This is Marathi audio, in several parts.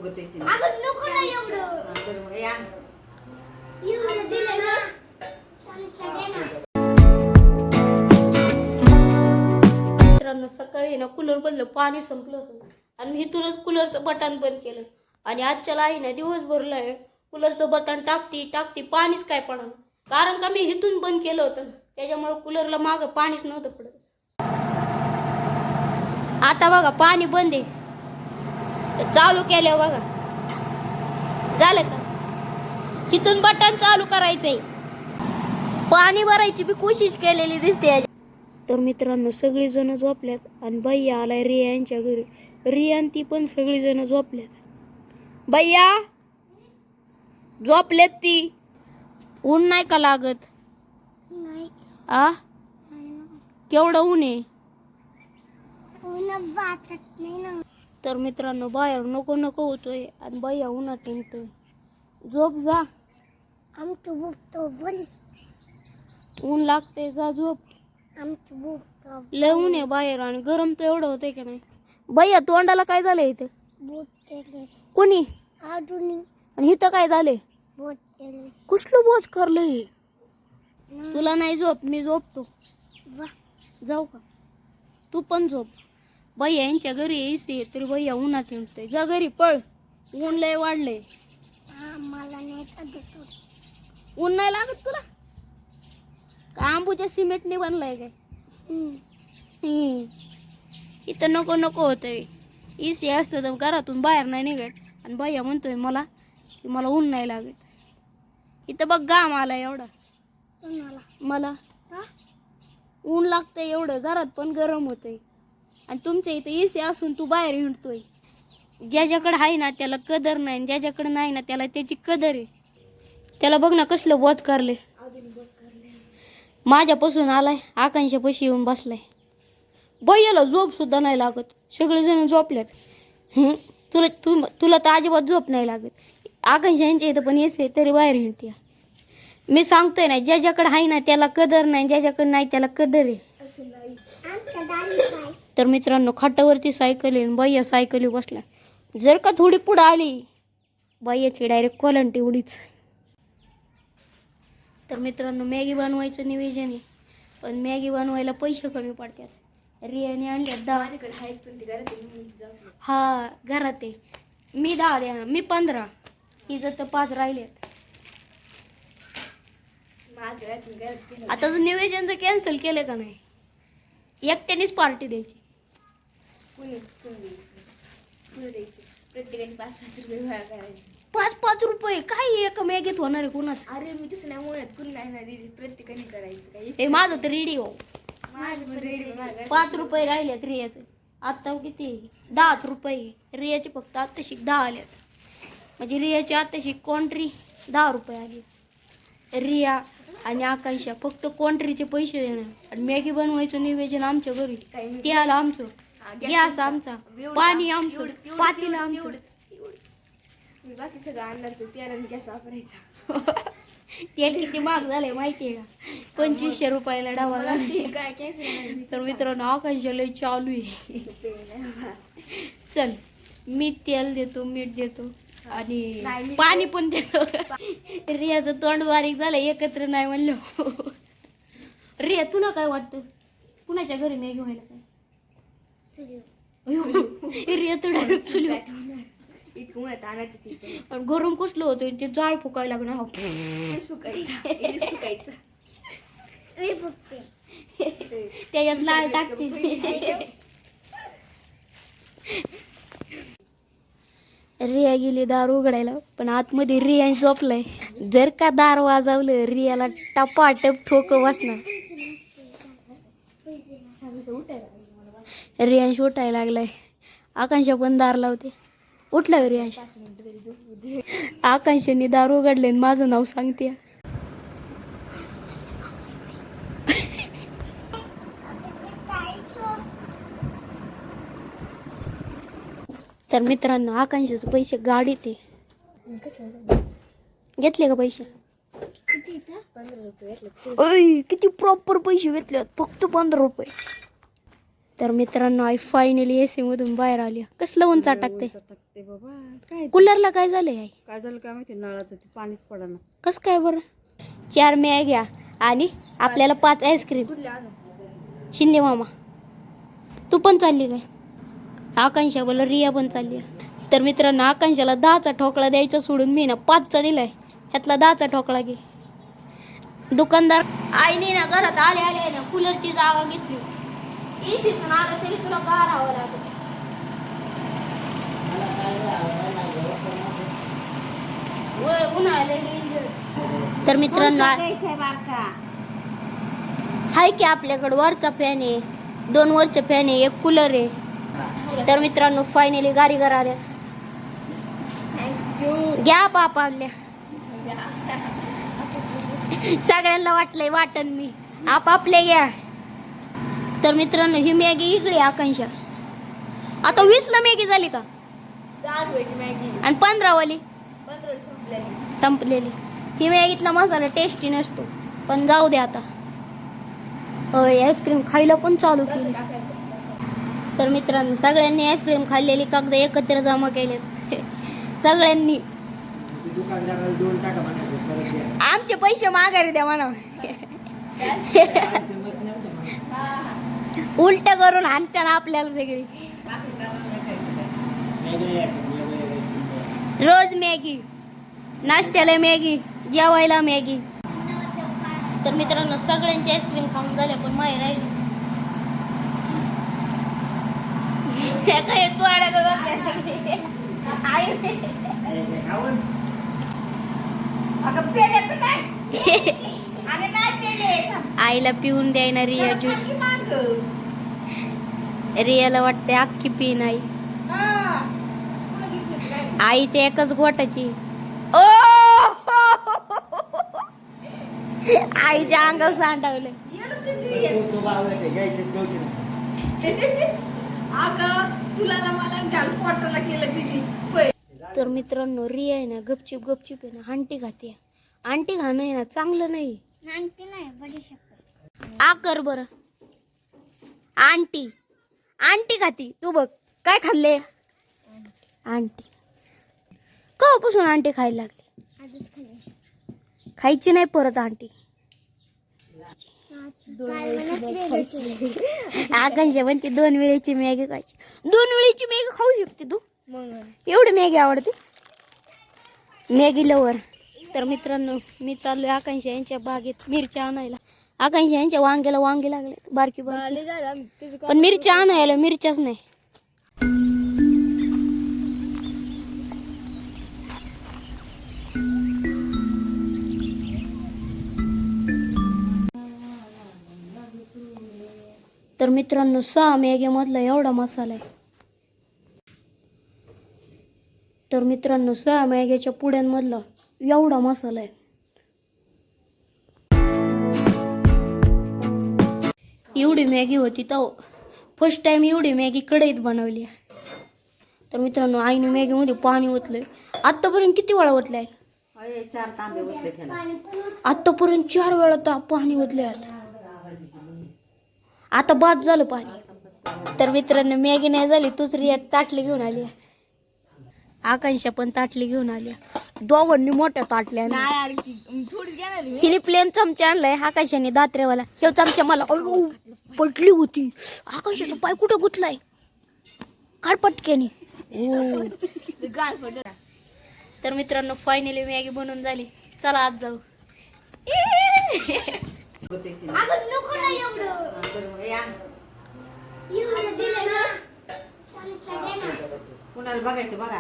सोबत यायची अगं नको ना एवढं. तर मग या एवढं दिलं ना. चमचा दे ना. मित्रांनो सकाळी ना कूलर बंद पाणी संपलं होतं आणि मी इथूनच कूलरचं बटन बंद केलं आणि आजच्या आईने दिवसभरला कूलरचं बटन टाकती पाणीच काय पडलं कारण का मी इथून बंद केलं होतं त्याच्यामुळे कूलरला मागं पाणीच नव्हतं पडत. आता बघा पाणी बंद आहे चालू केलं बघा झालं का इथून बटन चालू करायचंय पाणी भरायची बी कोशिश केलेली दिसते. तर मित्रांनो सगळी जण झोपल्यात आणि भैया आलाय रियांच्या घरी. रियान ती पण सगळी जण झोपल्यात. भैया झोपलेत ती ऊन नाही का लागत नाही. आ केवढं ऊन आहे. ऊन वाटत नाही ना. तर मित्रांनो बाहेर नको नको होतोय आणि भैया उन्हात टिंगतोय. झोप जा आमचं बुकतो बोल. ऊन लागते जा झोप. आमचं बुकतो लय ऊन आहे बाहेर आणि गरम तर एवढं होतंय का नाही. भैया तोंडाला काय झालंय इथं बोट केले. कोणी अजून आणि इथं काय झालंय बोट केले. कुठलं बोज करलंय. तुला नाही झोप मी झोपतो. वा. जाऊ का तू पण झोप. भैया यांच्या घरी यायचे तरी भैया उन्हात हिंडतोय. जा घरी पळ ऊन लय वाढलंय. हा मला नाही का देतो. ऊन नाही लागत तुला का आंबूच्या सिमेंटने बनलाय काय. इथं नको नको होतंय. इसी असतं तर घरातून बाहेर नाही निघत आणि भैया म्हणतोय मला की मला ऊन नाही लागत. इथं बघ घाम आला एवढा मला ऊन लागतंय एवढं घरात पण गरम होतंय आणि तुमच्या इथं इसी असून तू बाहेर हिंडतोय. ज्याच्याकडे आहे ना त्याला कदर नाही ज्याच्याकडे नाही ना त्याला त्याची कदर आहे. त्याला बघ ना कसलं वच करले. माझ्यापासून आलाय आकांक्षापाशी येऊन बसलाय. भैयाला झोप सुद्धा नाही लागत. सगळेजण झोपल्यात. तुला तर अजिबात झोप नाही लागत. आकांक्षा यांच्या इथं पण येस तरी बाहेर हिंडते. मी सांगतोय ना ज्याच्याकडे आहे ना त्याला कदर नाही ज्याच्याकडे नाही त्याला कदर आहे. तर मित्रांनो खाटावरती सायकल आहे भैया सायकली बसला. जर का थोडी पुढं आली भैयाची डायरेक्ट कोलंटी उडीच. तर मित्रांनो मॅगी बनवायचं नियोजन आहे पण मॅगी बनवायला पैसे कमी पडतात. रियाने आणल्यात 10. हा घरात आहे. मी 10 देणार मी 15 तिचं तर 5 राहिलेत. आता जर नियोजन जर कॅन्सल केलं का नाही एकट्यानेच पार्टी द्यायची. प्रत्येकाने 5-5 रुपये गोळा करायचे. 5-5 रुपये काय एका मॅगीत होणार आहे कोणाच. अरे मी तसं नाही म्हणत कुणी नाही ना दिली प्रत्येकाने करायचं काही. हे माझं तर रेडी हो. माझं पण रेडी 5 रुपये राहिल्यात रियाचं. आता किती 10 रुपये रियाचे फक्त आत्ताशी 10 आल्यात म्हणजे रियाची आत्ताशी कॉन्ट्री 10 रुपये आली. रिया आणि आकांक्षा फक्त कॉन्ट्रीचे पैसे देणार आणि मॅगी बनवायचं नियोजन आमच्या घरी. ते आलं आमचं गॅस आमचा पाणी आमचं पातेलं आमचं. मी बाकी सगळं आणणार तो त्याला गॅस वापरायचा. तेल किती महाग झालंय माहितीये का 2500 रुपयाला डबा झाला. काय कॅन्सल. तर मित्रांनो आकांक्षा लय चालू आहे. चल मी तेल देतो मीठ देतो आणि पाणी पण देतो. रियाचं तोंड बारीक झालं एकत्र नाही म्हणलं. रिया तुला काय वाटतं कुणाच्या घरी मॅगी व्हायला काय. रिया तर डायरेक्ट चुली इतकं उन्हात आणायचं ती आणि गरम कसलं होतं ते जाळ फुकायला लागणार. फुकायचं त्याच्यात लाळ टाकते. रिया गेली दार उघडायला पण आतमध्ये रिया झोपलाय. जर का दार वाजवलं रियाला टपाटप ठोक वाजणार. रियांश उठायला लागलाय. आकांक्षा पण दार लावते. उठलाय रियांश. आकांक्षाने दार उघडले माझं नाव सांगते. तर मित्रांनो आकांक्षाचे पैसे गाडीत आहे. घेतले का पैसे. 15 रुपये घेतले. किती प्रॉपर पैसे घेतले फक्त 15 रुपये. तर मित्रांनो आई फायनली एसी मधून बाहेर आली. कसलं ऊन टाकते टाकते बाबा. काय कूलरला काय झालंय आई? काय झालं काय माहिती, नळाचं ते पाणीच पडना. कस काय बरं? 4 मॅग्या आणि आपल्याला 5 आईस्क्रीम. शिंदे मामा तू पण चालली काय? आकांक्षा बोला रिया पण चालली. तर मित्रांनो आकांक्षाला 10चा ठोकळा द्यायचा सोडून मी ना 5चा दिलाय. ह्यातला 10चा ठोकळा घे. दुकानदार आईने ना घरात आले आले ना कूलरची जागा घेतली. एसीतून आलं तरी तुला गारावं लागत. तर मित्रांनो हाय की आपल्याकडे वरचा फॅन आहे, 2 वरचे फॅन आहे, 1 कूलर आहे. तर मित्रांनो फायनली गाडी घर आल्या. घ्या पापा आपल्या सगळ्यांना वाटलंय वाटण मी आपापले घ्या. तर मित्रांनो ही मॅगी इकडे आकांक्षा. आता 20ला मॅगी झाली का? आणि 15 वाली संपलेली. ही मॅगीतला मसाला टेस्टी नसतो पण जाऊ दे आता. आईस्क्रीम खायला पण चालू केली. तर मित्रांनो सगळ्यांनी आईस्क्रीम खाल्लेली कागद एकत्र जमा केले सगळ्यांनी. आमचे पैसे माघारी द्या म्हणा. उलट करून आणत्या ना आपल्याला सगळी. रोज मॅगी, नाश्त्याला मॅगी, जेवायला मॅगी. तर मित्रांनो सगळ्यांची आईस्क्रीम खाऊन झाले पण माही राहिली. आईला पिऊन द्यायना रिया ज्यूस. रियाला वाटते अख्खी पिन आई. आईच्या एकच गोटाची. ओ आईच्या अंगावर सांडवलं. तर मित्रांनो रिया आहे ना गपचिप गपचिप आहे ना आंटी खाते. आंटी खाणं आहे ना चांगलं नाही. आकर बरं. आंटी आंटी खाती. तू बघ काय खाल्ले आंटी. कवापासून आंटी खायला लागली? खायची नाही परत आंटी. आकांक्षा म्हणते 2 वेळेची मॅगी खायची. 2 वेळेची मॅगी खाऊ शकते तू? एवढी मॅगी आवडते? Maggi lover. तर मित्रांनो मी चाललोय आकांक्षा यांच्या बागेत मिरच्या आणायला. आकांक्षा यांच्या वांग्याला वांगे लागले बारकी बारकी पण मिरच्या आणायला मिरच्याच नाही. तर मित्रांनो 6 मॅगी मधला एवढा मसाला आहे. तर मित्रांनो 6 मॅगीच्या पुड्यांमधला एवढा मसाला आहे. एवढी मॅगी होती तर फर्स्ट टाइम एवढी मॅगी कढईत बनवली. तर मित्रांनो आईने मॅगी मध्ये पाणी ओतलंय. आतापर्यंत किती वेळा ओतलंय? 4 तांबे ओतले त्याला. आतापर्यंत 4 वेळा पाणी ओतले. आता बाद झालं पाणी. तर मित्रांनो मॅगी नाही झाली तूच रिया ताटली घेऊन आली. आकांक्षा पण ताटली घेऊन आली. दोघांनी मोठ्या ताटल्या. हिने प्लेन चमचा आणलाय. आकांक्षाने दात्रेवाला. हे चमचा मला पडली होती. आकांक्षाचा पाय कुठं गुतलाय काढ पटक्याने. तर मित्रांनो फायनली मॅगी बनवून झाली. चला आज जाऊ. कुणाला बघायचं बघा.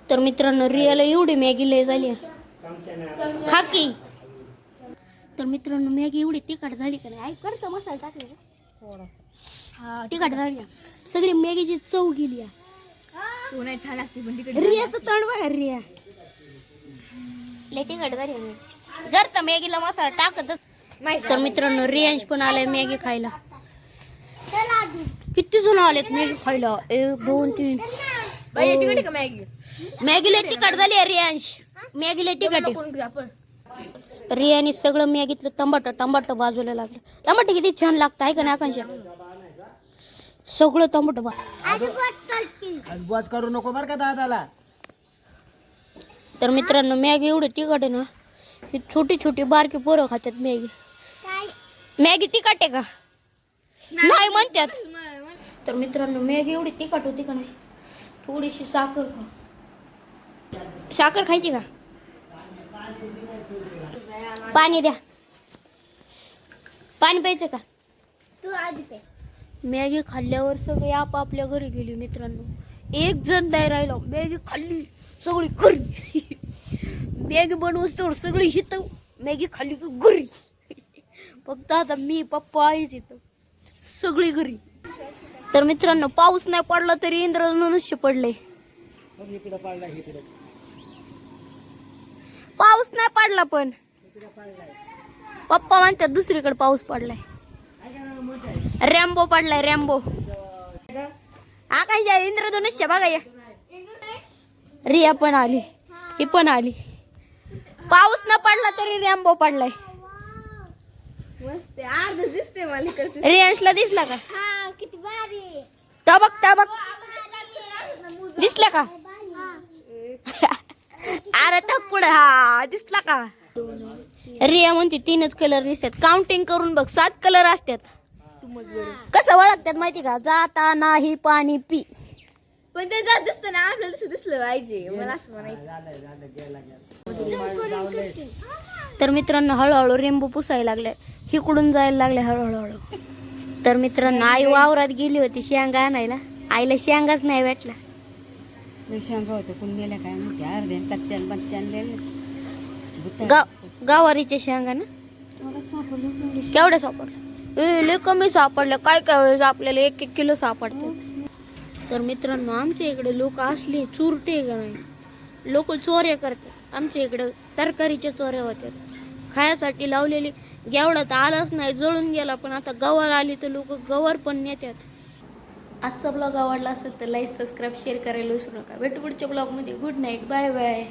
तर मित्रांनो रियाला एवढी मॅगी लय झाली खाकी. तर मित्रांनो मॅगी एवढी तिखट झाली का नाही? आई करता मसाला टाकले थोडासा. तिखट झाली सगळी मॅगीची चव गेली. छान लागते रियाचं तण बाहेर. रिया लय तिखट झाली. जर तर मॅगीला मसाला टाकतच. तर मित्रांनो रियांश पण आलाय मॅगी खायला. किती जण आलेत मॅगी खायला? 1 2 3. तिकडे का मॅगी? मॅगी लय तिखट झाली रियांश. मॅगी लय तिखट. रियाने सगळं मॅगीतलं टमाटर बाजूला लागलं. टमाटर किती छान लागतं आहे का नाही आकांक्षा? सगळं टमाटर अजबाज करू नको बरं का दादाला. तर मित्रांनो मॅगी एवढी तिखट आहे ना, ही छोटी छोटी बारकी पोरं खातात मॅगी. मॅगी तिखट आहे का? नाही म्हणतात. तर मित्रांनो मॅगी एवढी तिखट होती का नाही, थोडीशी साखर खा. साखर खायची का? पाणी द्या. पाणी प्यायचं का? तू आधी पे. मॅगी खाल्ल्यावर सगळे आपापल्या घरी गेले मित्रांनो. एक जण नाही राहिला. मॅगी खाल्ली सगळी घरी. मॅगी बनवूच तर सगळी हिथं मॅगी खाल्ली की घरी. फक्त आता मी पप्पा आहेच इथं, सगळी घरी. तर मित्रांनो पाऊस नाही पडला तरी इंद्रधनुष्य पडले. पाऊस नाही पडला पण पप्पा म्हणतात दुसरीकडे पाऊस पडलाय. रॅम्बो पडलाय रॅम्बो. आकाश इंद्रधनुष्य बघा या. रिया पण आली, ही पण आली. पाऊस न पडला तरी रॅम्बो पडलाय. मस्त अर्ध दिसते मला इकडचं. रियांशला दिसला का? हा किती भारी. टबक दिसला का? अरे टक पुढे हा दिसला का? रिया म्हणते 3च कलर दिसतात. काउंटिंग करून बघ 7 कलर असतात. कसं ओळखतात माहिती का? जाता नाही पाणी पी. पण ते जात दिसतं ना आपल्याला तसं दिसलं पाहिजे, मला असं म्हणायचं. तर मित्रांनो हळूहळू रेंबू पुसायला लागले, हिकडून जायला लागले हळूहळू. तर मित्रांनो आई वावरात गेली होती शेंगा आणायला. आईला शेंगाच नाही भेटला. शेंगा होते कोण नेल्या काय माहिती, अर्धे कच्च्या बच्च्या गावारीच्या शेंगा ना. केवढ्या सापडल्या? लय कमी सापडल्या. काय काय वेळेस आपल्याला 1-1 किलो सापडतात. तर मित्रांनो आमच्या इकडे लोक असले चुरटे का नाही, लोक चोऱ्या करतात. आमच्या इकडे तरकारीच्या चोऱ्या होत्या. खायासाठी लावलेली गेवडा तर आलाच नाही, जळून गेला. पण आता गवार आली तर लोक गवार पण नेतात. आजचा ब्लॉग आवडला असेल तर लाईक सबस्क्राईब शेअर करायला विसरू नका. भेटू पुढच्या ब्लॉगमध्ये. Good night, bye bye.